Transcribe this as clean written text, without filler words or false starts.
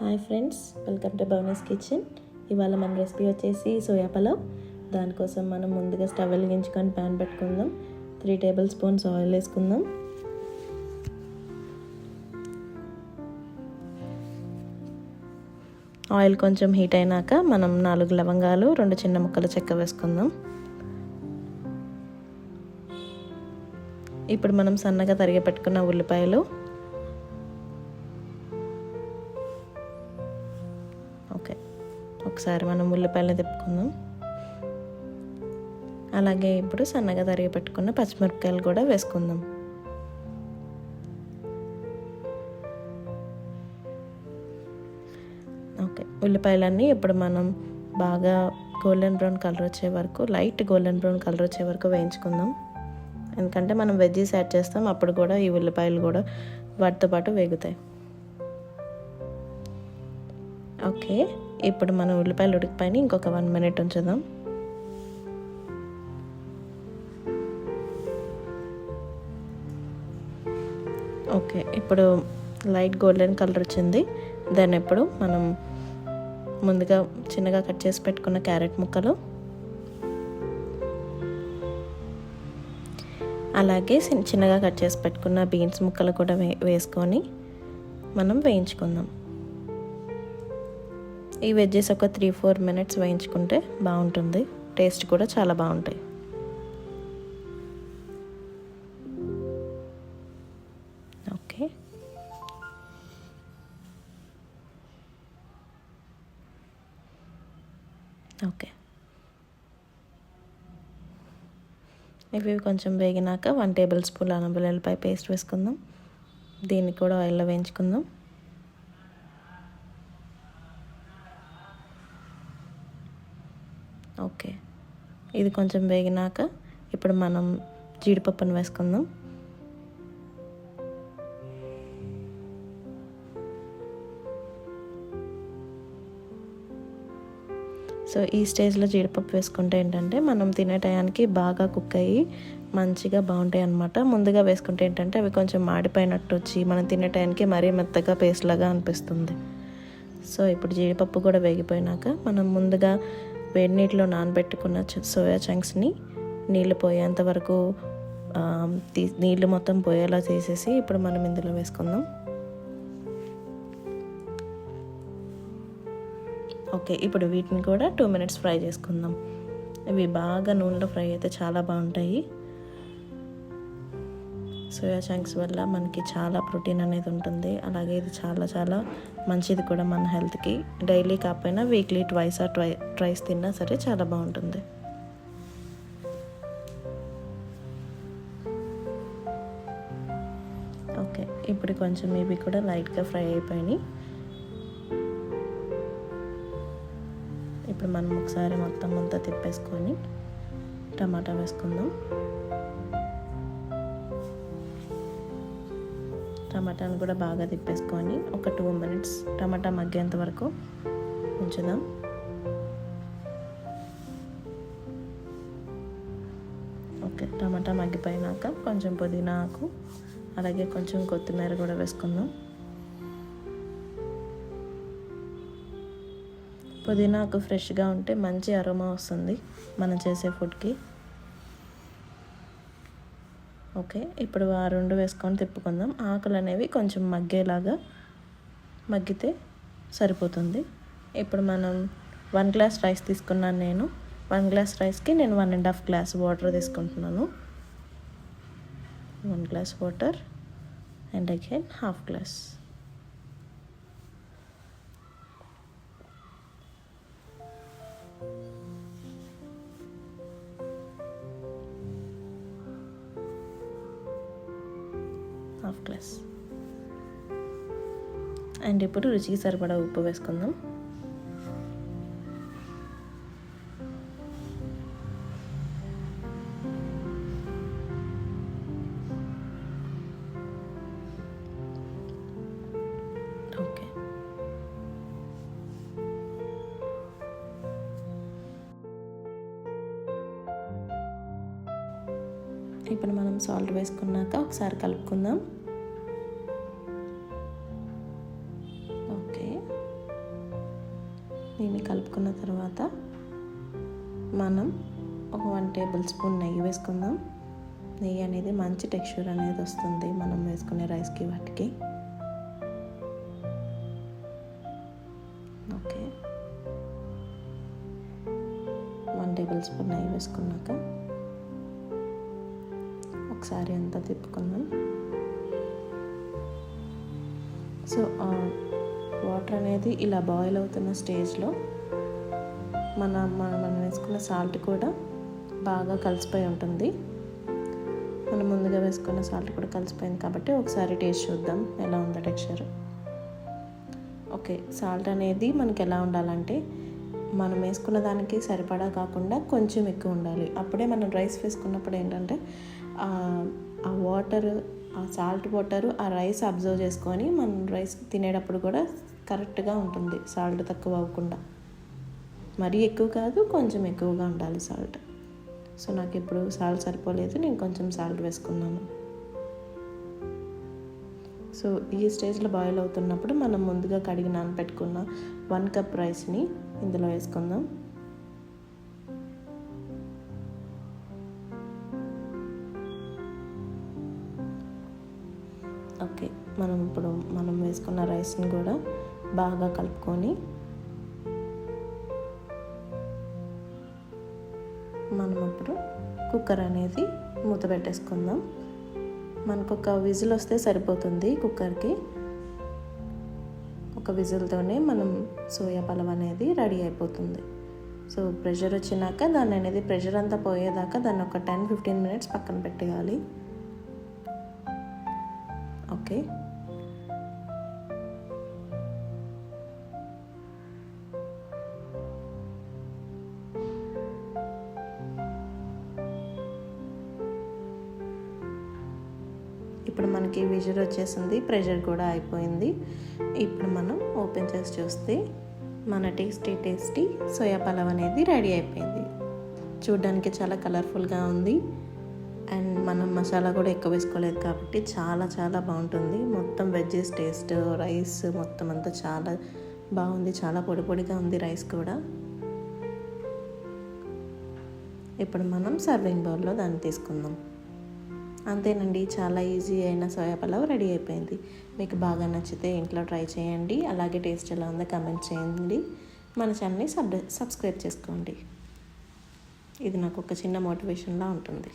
Hi friends, welcome to Bhavani's kitchen. ఇవాళ మన recipe వచ్చేసి సోయా పలావ్. దానికోసం మనం ముందుగా స్టవ్ వెలిగించుకొని ప్యాన్ పెట్టుకుందాం. 3 టేబుల్ స్పూన్స్ ఆయిల్ వేసుకుందాం. ఆయిల్ కొంచెం హీట్ అయినాక మనం 4 లవంగాలు, 2 చిన్న ముక్కల చెక్క వేసుకుందాం. ఇప్పుడు మనం సన్నగా తరిగి పెట్టుకున్న ఉల్లిపాయలు, ఒకసారి మనం ఉల్లిపాయలు తిప్పుకుందాం. అలాగే ఇప్పుడు సన్నగా తరిగి పెట్టుకున్న పచ్చిమిరపకాయలు కూడా వేసుకుందాం. ఓకే, ఉల్లిపాయలన్నీ ఇప్పుడు మనం బాగా గోల్డెన్ బ్రౌన్ కలర్ వచ్చే వరకు, లైట్ గోల్డెన్ బ్రౌన్ కలర్ వచ్చే వరకు వేయించుకుందాం. ఎందుకంటే మనం వెజ్జీస్ యాడ్ చేస్తాం, అప్పుడు కూడా ఈ ఉల్లిపాయలు కూడా వాటితో పాటు వేగుతాయి. ఓకే, ఇప్పుడు మనం ఉల్లిపాయలు ఉడికిపోయి ఇంకొక 1 మినిట్ ఉంచుదాం. ఓకే, ఇప్పుడు లైట్ గోల్డెన్ కలర్ వచ్చింది. దాన్ని ఇప్పుడు మనం ముందుగా చిన్నగా కట్ చేసి పెట్టుకున్న క్యారెట్ ముక్కలు, అలాగే చిన్నగా కట్ చేసి పెట్టుకున్న బీన్స్ ముక్కలు కూడా వేసుకొని మనం వేయించుకుందాం. ఈ వెజ్జెస్ ఒక 3-4 మినిట్స్ వేయించుకుంటే బాగుంటుంది. టేస్ట్ కూడా చాలా బాగుంటాయి. ఓకే, ఓకే ఇవి కొంచెం వేగినాక 1 టేబుల్ స్పూన్ అల్లం వెల్లుల్లిపాయ పేస్ట్ వేసుకుందాం. దీన్ని కూడా ఆయిల్లో వేయించుకుందాం. ఓకే, ఇది కొంచెం వేగినాక ఇప్పుడు మనం జీడిపప్పును వేసుకుందాం. సో ఈ స్టేజ్లో జీడిపప్పు వేసుకుంటే ఏంటంటే మనం తినే టయానికి బాగా కుక్ అయ్యి మంచిగా బాగుంటాయి అన్నమాట. ముందుగా వేసుకుంటే ఏంటంటే అవి కొంచెం మాడిపోయినట్టు వచ్చి మనం తినే టయానికి మరీ మెత్తగా పేస్ట్ లాగా అనిపిస్తుంది. సో ఇప్పుడు జీడిపప్పు కూడా వేగిపోయినాక మనం ముందుగా వేడి నీటిలో నానబెట్టుకున్న సోయా చంక్స్ని నీళ్ళు పోయేంత వరకు నీళ్ళు మొత్తం పోయేలా చేసేసి ఇప్పుడు మనం ఇందులో వేసుకుందాం. ఓకే, ఇప్పుడు వీటిని కూడా 2 మినిట్స్ ఫ్రై చేసుకుందాం. ఇవి బాగా నూనెలో ఫ్రై అయితే చాలా బాగుంటాయి. సోయా చంక్స్ వల్ల మనకి చాలా ప్రోటీన్ అనేది ఉంటుంది. అలాగే ఇది చాలా చాలా మంచిది కూడా మన హెల్త్కి. డైలీ కాకపోయినా వీక్లీ ట్వైస్ తిన్నా సరే చాలా బాగుంటుంది. ఓకే, ఇప్పుడు కొంచెం ఇవి కూడా లైట్గా ఫ్రై అయిపోయినాయి. ఇప్పుడు మనం ఒకసారి మొత్తం అంతా తిప్పేసుకొని టమాటా వేసుకుందాం. టమాటాను కూడా బాగా తిప్పేసుకొని ఒక 2 మినిట్స్ టమాటా మగ్గేంత వరకు ఉంచుదాం. ఓకే, టమాటా మగ్గిపోయినాక కొంచెం పుదీనా ఆకు, అలాగే కొంచెం కొత్తిమీర కూడా వేసుకుందాం. పుదీనా ఆకు ఫ్రెష్గా ఉంటే మంచి అరోమా వస్తుంది మనం చేసే ఫుడ్కి. ఓకే, ఇప్పుడు ఆ 2 వేసుకొని తిప్పుకుందాం. ఆకులు అనేవి కొంచెం మగ్గితే సరిపోతుంది. ఇప్పుడు మనం 1 గ్లాస్ రైస్ తీసుకున్నాను నేను. 1 గ్లాస్ రైస్కి నేను 1.5 గ్లాస్ వాటర్ తీసుకుంటున్నాను. 1 glass water and again 1/2 glass. And ఇప్పుడు రుచికి సరిపడా ఉప్పు వేసుకుందాం. ఓకే, ఇప్పుడు మనం సాల్ట్ వేసుకున్నాక ఒకసారి కలుపుకుందాం. ఓకే, దీన్ని కలుపుకున్న తర్వాత మనం ఒక 1 టేబుల్ స్పూన్ నెయ్యి వేసుకుందాం. నెయ్యి అనేది మంచి టెక్స్చర్ అనేది వస్తుంది మనం వేసుకునే రైస్కి వాటికి. ఓకే, 1 టేబుల్ స్పూన్ నెయ్యి వేసుకున్నాక ఒకసారి అంతా తిప్పుకుందాం. సో వాటర్ అనేది ఇలా బాయిల్ అవుతున్న స్టేజ్లో మనం వేసుకున్న సాల్ట్ కూడా బాగా కలిసిపోయి ఉంటుంది. మనం ముందుగా వేసుకున్న సాల్ట్ కూడా కలిసిపోయింది కాబట్టి ఒకసారి టేస్ట్ చూద్దాం ఎలా ఉందో టెక్స్చర్. ఓకే, సాల్ట్ అనేది మనకి ఎలా ఉండాలంటే మనం వేసుకున్న దానికి సరిపడా కాకుండా కొంచెం ఎక్కువ ఉండాలి. అప్పుడే మనం రైస్ వేసుకున్నప్పుడు ఏంటంటే ఆ వాటర్, ఆ సాల్ట్ వాటర్ ఆ రైస్ అబ్జర్వ్ చేసుకొని మనం రైస్ తినేటప్పుడు కూడా కరెక్ట్గా ఉంటుంది. సాల్ట్ తక్కువ అవ్వకుండా, మరీ ఎక్కువ కాదు, కొంచెం ఎక్కువగా ఉండాలి సాల్ట్. సో నాకు ఇప్పుడు సాల్ట్ సరిపోలేదు, నేను కొంచెం సాల్ట్ వేసుకున్నాను. సో ఈ స్టేజ్లో బాయిల్ అవుతున్నప్పుడు మనం ముందుగా కడిగి నానబెట్టుకున్న 1 కప్ రైస్ని ఇందులో వేసుకుందాం. ఓకే, మనం వేసుకున్న రైస్ని కూడా బాగా కలుపుకొని మనం ఇప్పుడు కుక్కర్ అనేది మూత పెట్టేసుకుందాం. మనకు ఒక విజిల్ వస్తే సరిపోతుంది కుక్కర్కి. ఒక విజిల్తోనే మనం సోయా పలావ్ అనేది రెడీ అయిపోతుంది. సో ప్రెషర్ వచ్చినాక దాన్ని అనేది ప్రెషర్ అంతా పోయేదాకా దాన్ని ఒక 10-15 మినిట్స్ పక్కన పెట్టేయాలి. ఓకే, ఇప్పుడు మనకి విజిల్ వచ్చేసింది, ప్రెషర్ కూడా అయిపోయింది. ఇప్పుడు మనం ఓపెన్ చేసి చూస్తే మన టేస్టీ సోయా పలావ్ అనేది రెడీ అయిపోయింది. చూడ్డానికి చాలా కలర్ఫుల్గా ఉంది. అండ్ మనం మసాలా కూడా ఎక్కువ వేసుకోలేదు కాబట్టి చాలా చాలా బాగుంటుంది. మొత్తం వెజ్జెస్ టేస్ట్, రైస్ మొత్తం అంతా చాలా బాగుంది. చాలా పొడి పొడిగా ఉంది రైస్ కూడా. ఇప్పుడు మనం సర్వింగ్ బౌల్లో దాన్ని తీసుకుందాం. అంతేనండి, చాలా ఈజీ అయిన సోయా పలావ్ రెడీ అయిపోయింది. మీకు బాగా నచ్చితే ఇంట్లో ట్రై చేయండి. అలాగే టేస్ట్ ఎలా ఉందో కామెంట్ చేయండి. మన ఛానల్ని సబ్స్క్రైబ్ చేసుకోండి. ఇది నాకు ఒక చిన్న మోటివేషన్లా ఉంటుంది.